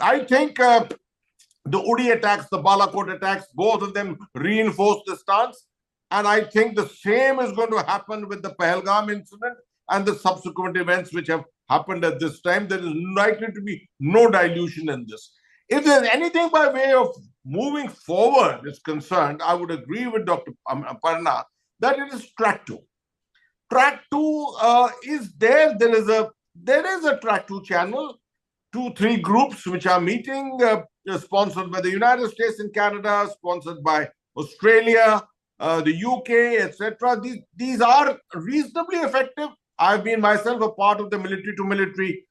I think the Uri attacks, the Balakot attacks, both of them reinforced the stance. And I think the same is going to happen with the Pahalgam incident and the subsequent events which have happened at this time. There is likely to be no dilution in this. If there's anything by way of moving forward is concerned, I would agree with Dr. Aparna that it is track 2. Track 2 is there. There is a track 2 channel, 2-3 groups which are meeting, sponsored by the United States and Canada, sponsored by Australia, the UK, etc. These are reasonably effective. I've been myself a part of the military-to-military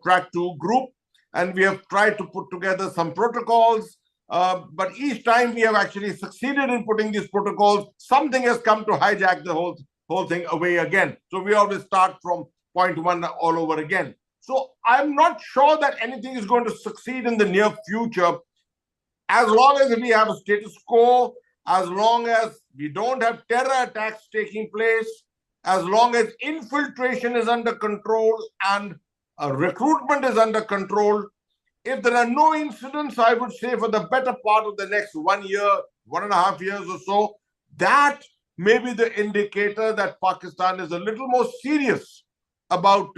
track 2 group, and we have tried to put together some protocols. But each time we have actually succeeded in putting these protocols, something has come to hijack the whole thing away again. So we always start from point 1 all over again. So I'm not sure that anything is going to succeed in the near future, as long as we have a status quo, as long as we don't have terror attacks taking place, as long as infiltration is under control and recruitment is under control. if there are no incidents, I would say for the better part of the next 1 year, 1.5 years or so, that may be the indicator that Pakistan is a little more serious about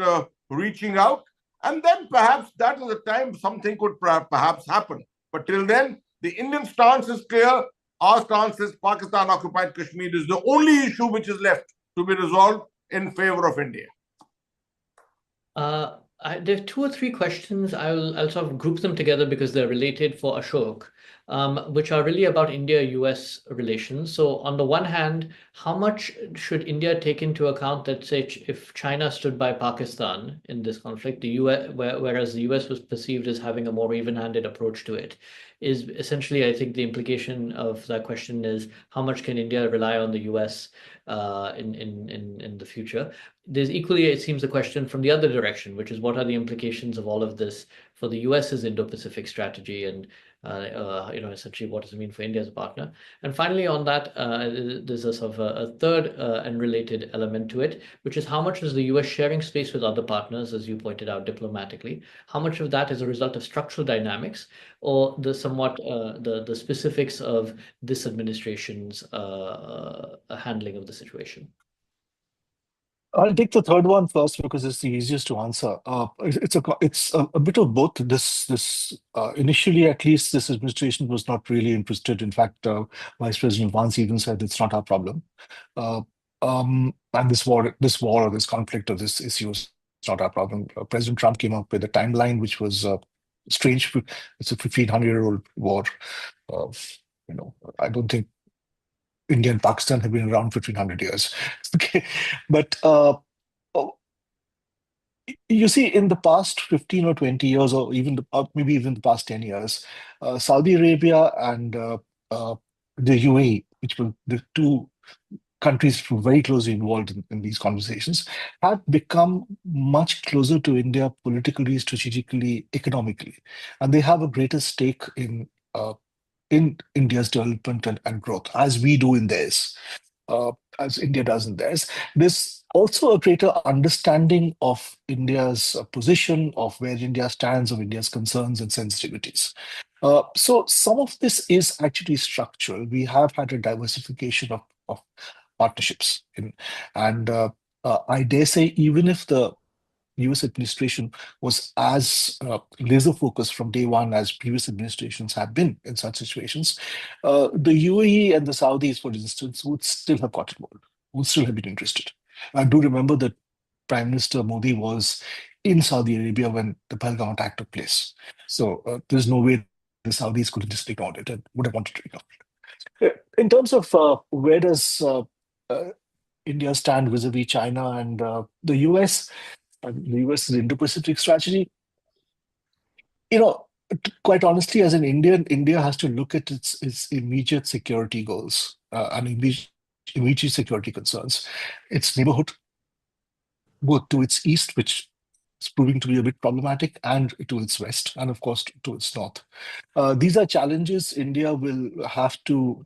reaching out. And then perhaps that is the time something could perhaps happen. But till then, the Indian stance is clear. Our stance is Pakistan occupied Kashmir is the only issue which is left to be resolved in favor of India. There are 2 or 3 questions. I'll sort of group them together because they're related for Ashok, which are really about India-US relations. So on the one hand, how much should India take into account that, say, if China stood by Pakistan in this conflict, the US, whereas the US was perceived as having a more even-handed approach to it, is essentially, I think the implication of that question is how much can India rely on the US in the future? There's equally, it seems, a question from the other direction, which is what are the implications of all of this for the US's Indo-Pacific strategy and essentially what does it mean for India as a partner? And finally, on that, there's a sort of a third and related element to it, which is how much is the US sharing space with other partners, as you pointed out, diplomatically? How much of that is a result of structural dynamics or the somewhat the specifics of this administration's handling of the situation? I'll take the third one first because it's the easiest to answer. It's a bit of both. Initially, at least, this administration was not really interested. In fact, Vice President Vance even said it's not our problem. And this conflict, or this issue is not our problem. President Trump came up with a timeline which was strange. It's a 1,500-year-old war. I don't think India and Pakistan have been around for 1,500 years. Okay, but you see, in the past 15 or 20 years, or maybe even the past 10 years, Saudi Arabia and the UAE, which were the 2 countries who were very closely involved in these conversations, have become much closer to India politically, strategically, economically, and they have a greater stake in India's development and growth, as we do in theirs, as India does in theirs. There's also a greater understanding of India's position, of where India stands, of India's concerns and sensitivities. So some of this is actually structural. We have had a diversification of partnerships. And I dare say, even if the US administration was as laser focused from day one as previous administrations have been in such situations, the UAE and the Saudis, for instance, would still have got involved, would still have been interested. I do remember that Prime Minister Modi was in Saudi Arabia when the Pahalgam attack took place. So there's no way the Saudis could have just ignored it and would have wanted to ignore it. In terms of where does India stand vis-a-vis China and the US, the US's Indo-Pacific strategy, quite honestly, as an Indian, India has to look at its immediate security goals and immediate security concerns. Its neighborhood, both to its east, which is proving to be a bit problematic, and to its west, and of course to its north. These are challenges India will have to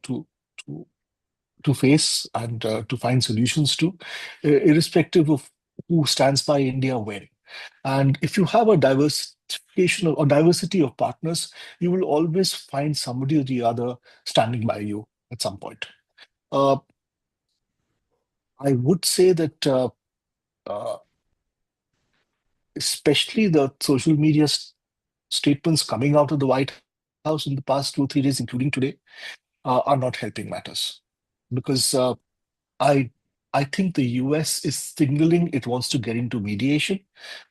face and to find solutions to, irrespective of who stands by India when. And if you have a diversification or diversity of partners, you will always find somebody or the other standing by you at some point. I would say that especially the social media statements coming out of the White House in the past 2 or 3 days, including today, are not helping matters. Because I think the US is signaling it wants to get into mediation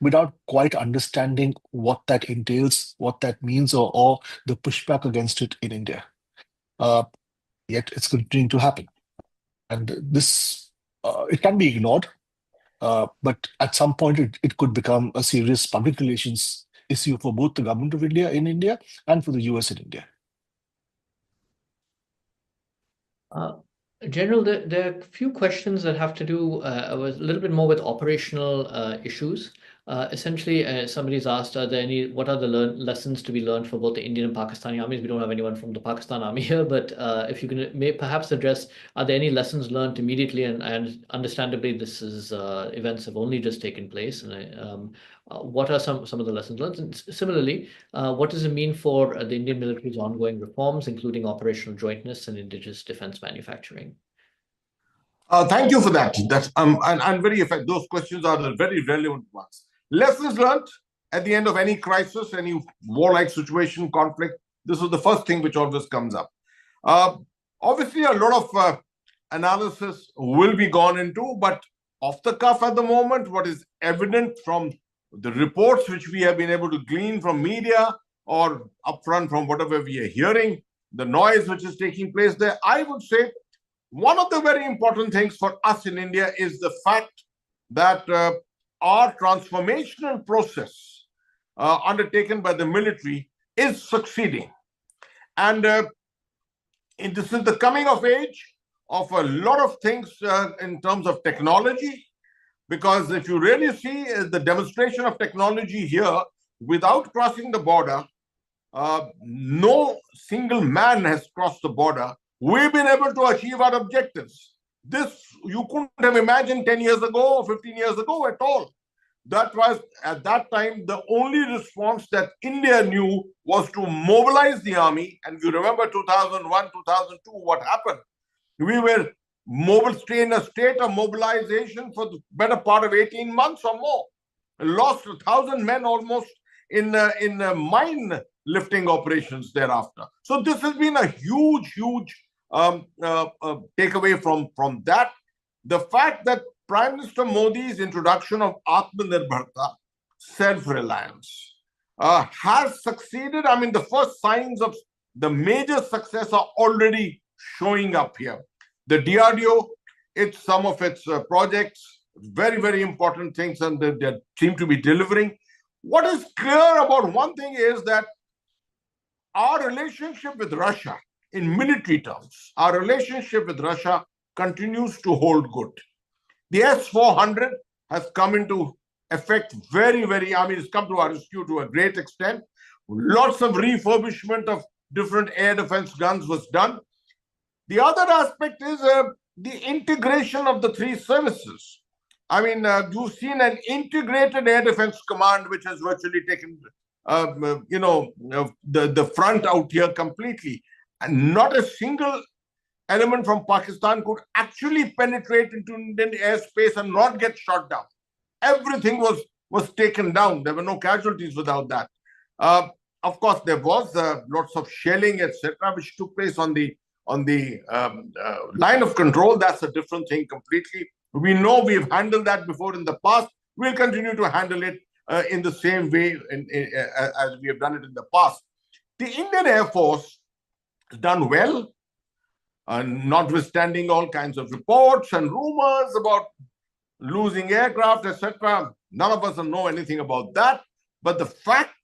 without quite understanding what that entails, what that means, or the pushback against it in India. Yet it's continuing to happen. And this, it can be ignored, but at some point it could become a serious public relations issue for both the government of India in India and for the US in India. General, there are a few questions that have to do with a little bit more with operational issues. Essentially, somebody's asked, what are the lessons to be learned for both the Indian and Pakistani armies? We don't have anyone from the Pakistan army here, but if you can perhaps address, are there any lessons learned immediately? And understandably, this is events have only just taken place. And what are some of the lessons learned? And similarly, what does it mean for the Indian military's ongoing reforms, including operational jointness and indigenous defense manufacturing? Thank you for that. That's and very effective. Those questions are the very relevant ones. Lessons learned at the end of any crisis, any warlike situation, conflict. This is the first thing which always comes up. Obviously, a lot of analysis will be gone into, but off the cuff at the moment, what is evident from the reports which we have been able to glean from media or upfront from whatever we are hearing, the noise which is taking place there, I would say one of the very important things for us in India is the fact that our transformational process undertaken by the military is succeeding. And this is the coming of age of a lot of things in terms of technology, because if you really see the demonstration of technology here, without crossing the border, no single man has crossed the border. We've been able to achieve our objectives. This you couldn't have imagined 10 years ago or 15 years ago at all. That was, at that time, the only response that India knew was to mobilize the army. And you remember 2001, 2002, what happened? We were in a state of mobilization for the better part of 18 months or more. Lost 1,000 men almost in mine lifting operations thereafter. So this has been a huge takeaway from that. The fact that Prime Minister Modi's introduction of Atmanirbharta, self-reliance, has succeeded. I mean, the first signs of the major success are already showing up here. The DRDO, some of its projects, very, very important things, and they seem to be delivering. What is clear about one thing is that our relationship with Russia, in military terms, our relationship with Russia continues to hold good. The S-400 has come into effect it's come to our rescue to a great extent. Lots of refurbishment of different air defense guns was done. The other aspect is the integration of the three services. I mean, you've seen an integrated air defense command, which has virtually taken, the front out here completely. And not a single element from Pakistan could actually penetrate into Indian airspace and not get shot down. Everything was taken down. There were no casualties without that. Of course, there was lots of shelling, etc., which took place on the line of control. That's a different thing completely. We know we've handled that before in the past. We'll continue to handle it in the same way as we have done it in the past. The Indian Air Force has done well, notwithstanding all kinds of reports and rumors about losing aircraft, etc. None of us know anything about that. But the fact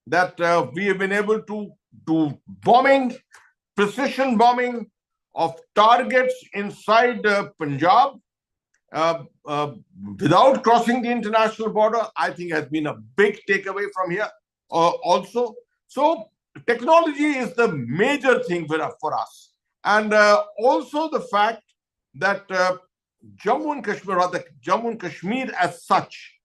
that we have been able to do precision bombing of targets inside Punjab without crossing the international border, I think has been a big takeaway from here also. So technology is the major thing for us. And also the fact that Jammu and Kashmir, or the Jammu and Kashmir as such,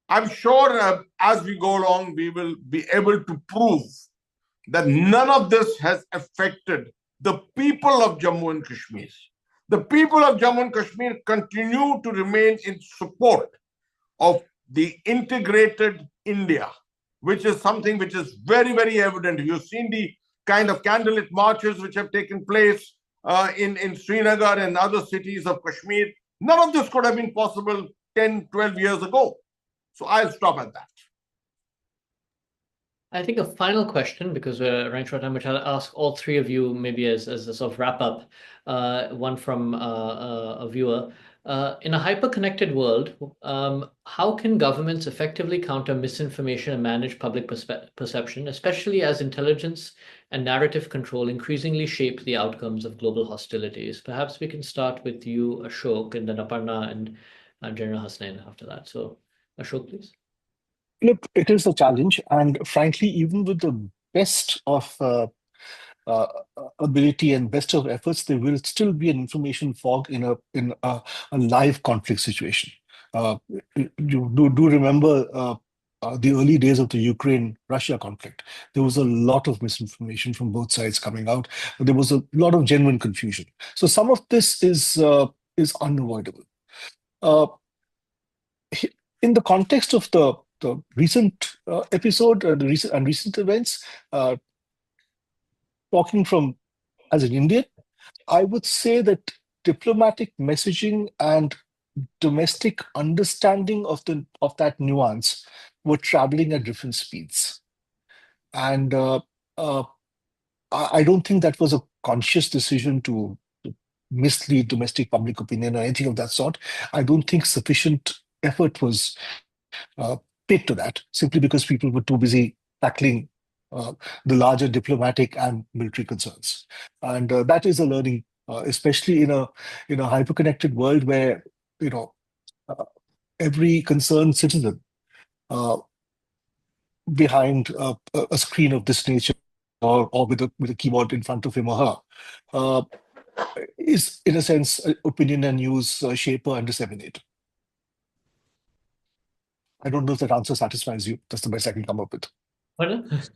I'm sure as we go along, we will be able to prove that none of this has affected the people of Jammu and Kashmir. The people of Jammu and Kashmir continue to remain in support of the integrated India, which is something which is very, very evident. You've seen the kind of candlelit marches which have taken place in Srinagar and other cities of Kashmir. None of this could have been possible 10, 12 years ago. So I'll stop at that. I think a final question, because we're running short on time, which I'll ask all three of you maybe as a sort of wrap up, one from a viewer. In a hyper-connected world, how can governments effectively counter misinformation and manage public perception, especially as intelligence and narrative control increasingly shape the outcomes of global hostilities? Perhaps we can start with you, Ashok, and then Aparna and General Hasnain after that. So Ashok, please. Look, it is a challenge, and frankly, even with the best of uh, ability and best of efforts, there will still be an information fog in a live conflict situation. Uh, you do remember the early days of the Ukraine-Russia conflict. There was a lot of misinformation from both sides coming out. There was a lot of genuine confusion. So some of this is unavoidable. Uh, in the context of the recent episode, the recent events, uh, talking from as an Indian, I would say that diplomatic messaging and domestic understanding of that nuance were traveling at different speeds, and uh, I don't think that was a conscious decision to mislead domestic public opinion or anything of that sort. I don't think sufficient effort was paid to that simply because people were too busy tackling uh, the larger diplomatic and military concerns, and that is a learning, especially in a hyper-connected world where you know uh, every concerned citizen uh, behind a screen of this nature or with a keyboard in front of him or her uh, is in a sense opinion and news shaper and disseminator. I don't know if that answer satisfies you. That's the best I can come up with. Aparna?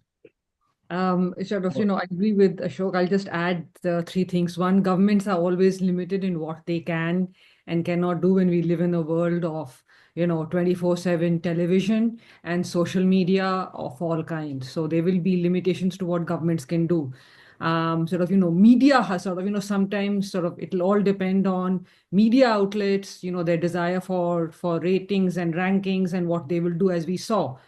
I agree with Ashok. I'll just add the three things. One, governments are always limited in what they can and cannot do when we live in a world of, 24/7 television and social media of all kinds. So there will be limitations to what governments can do. Media has sometimes it'll all depend on media outlets, their desire for ratings and rankings and what they will do, as we saw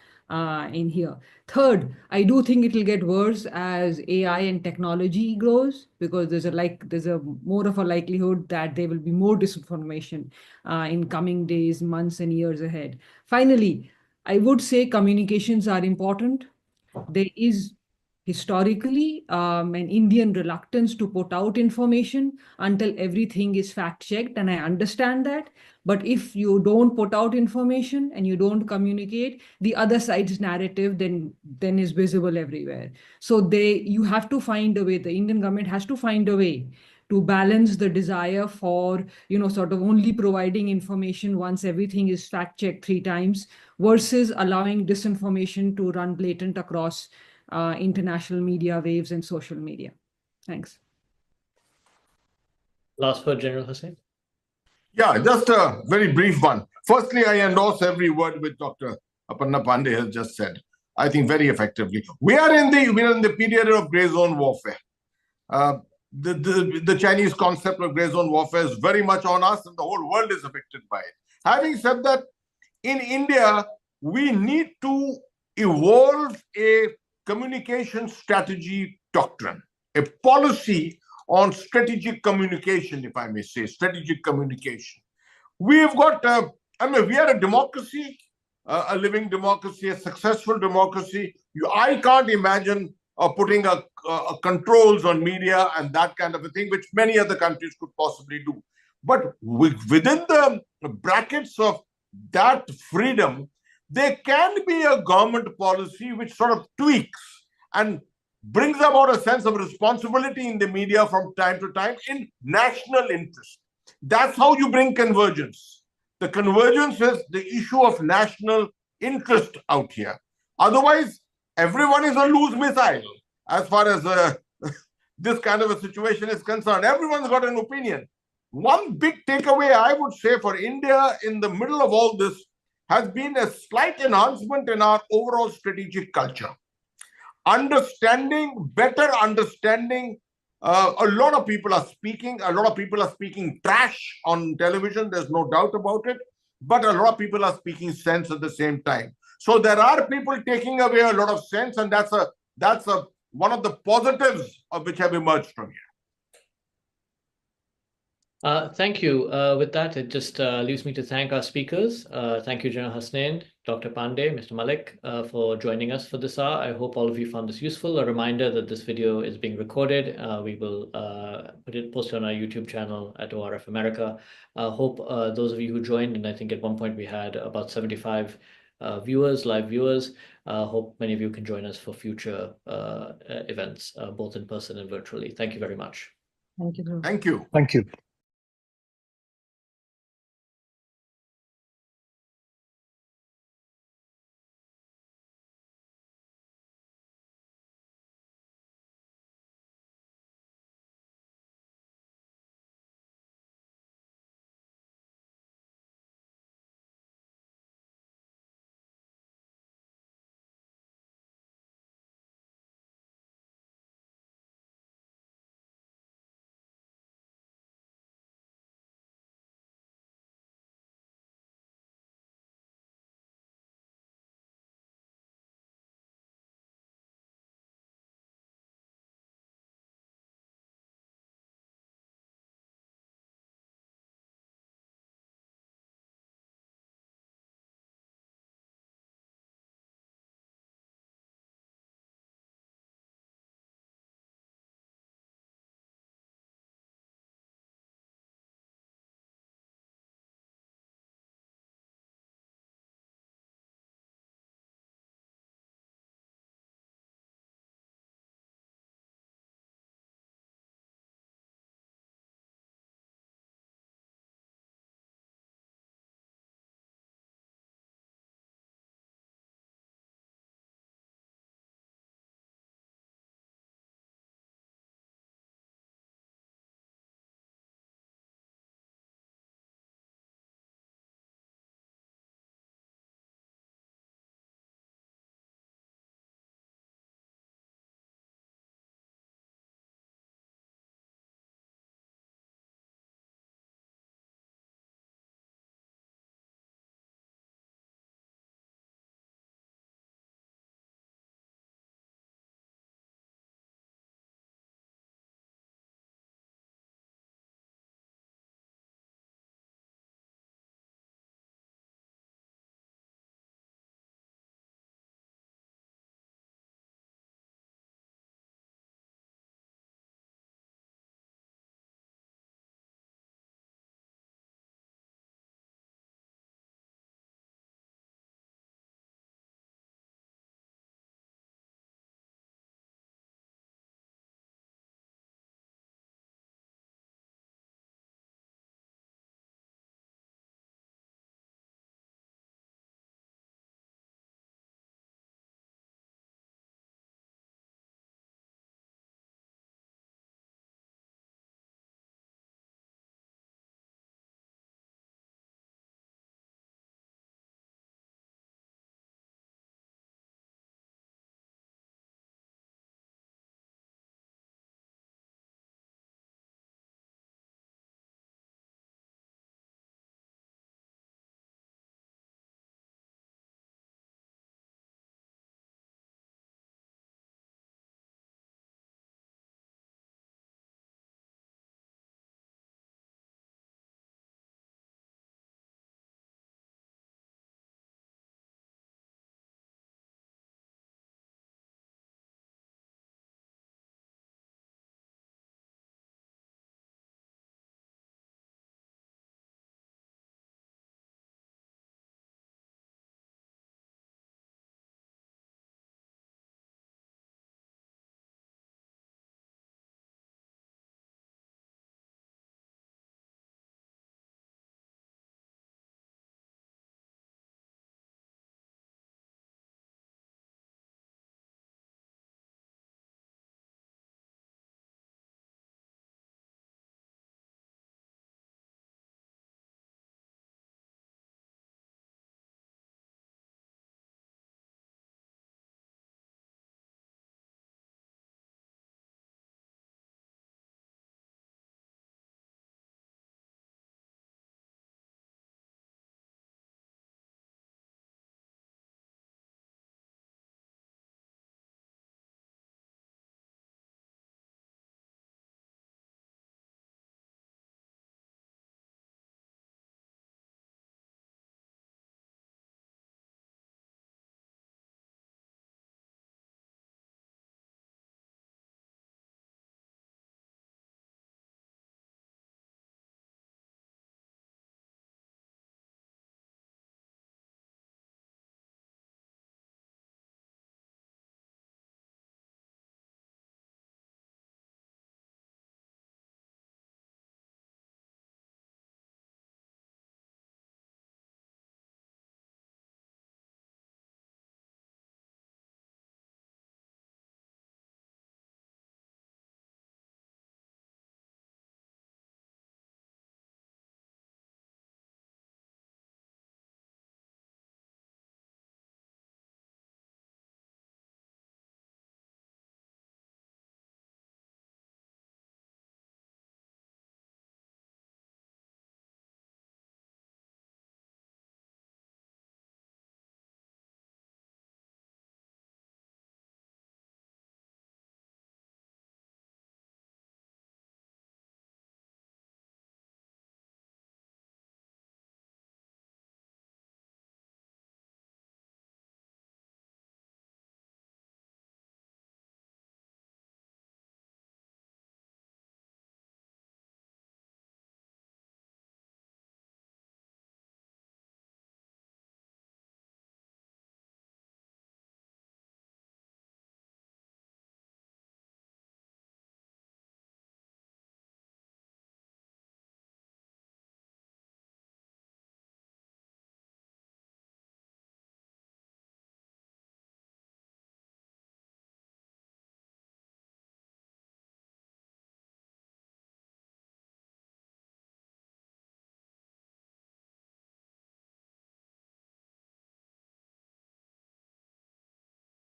in here. Third, I do think it will get worse as AI and technology grows, because there's a more of a likelihood that there will be more disinformation in coming days, months, and years ahead. Finally, I would say communications are important. There is historically an Indian reluctance to put out information until everything is fact checked, and I understand that. But if you don't put out information and you don't communicate, the other side's narrative then is visible everywhere. So you have to find a way. The Indian government has to find a way to balance the desire for only providing information once everything is fact checked 3 times versus allowing disinformation to run blatant across international media waves and social media. Thanks. Last word, General Hasnain. Yeah, just a very brief one. Firstly, I endorse every word which Dr. Aparna Pande has just said. I think very effectively. We are in the period of grey zone warfare. The Chinese concept of grey zone warfare is very much on us, and the whole world is affected by it. Having said that, in India, we need to evolve a communication strategy doctrine, a policy on strategic communication, if I may say, strategic communication. We have got, we are a democracy, a living democracy, a successful democracy. I can't imagine putting a controls on media and that kind of a thing, which many other countries could possibly do. But within the brackets of that freedom, there can be a government policy which sort of tweaks and brings about a sense of responsibility in the media from time to time in national interest. That's how you bring convergence. The convergence is the issue of national interest out here. Otherwise, everyone is a loose missile as far as this kind of a situation is concerned. Everyone's got an opinion. One big takeaway, I would say, for India in the middle of all this has been a slight enhancement in our overall strategic culture. Better understanding. A lot of people are speaking. A lot of people are speaking trash on television. There's no doubt about it. But a lot of people are speaking sense at the same time. So there are people taking away a lot of sense, and that's one of the positives of which have emerged from here. Thank you. With that, it just leaves me to thank our speakers. Thank you, General Hasnain, Dr. Pande, Mr. Malik, for joining us for this hour. I hope all of you found this useful. A reminder that this video is being recorded. We will post it on our YouTube channel at ORF America. Hope those of you who joined, and I think at one point we had about 75 live viewers. Hope many of you can join us for future events, both in person and virtually. Thank you very much. Thank you, Dhruva. Thank you. Thank you.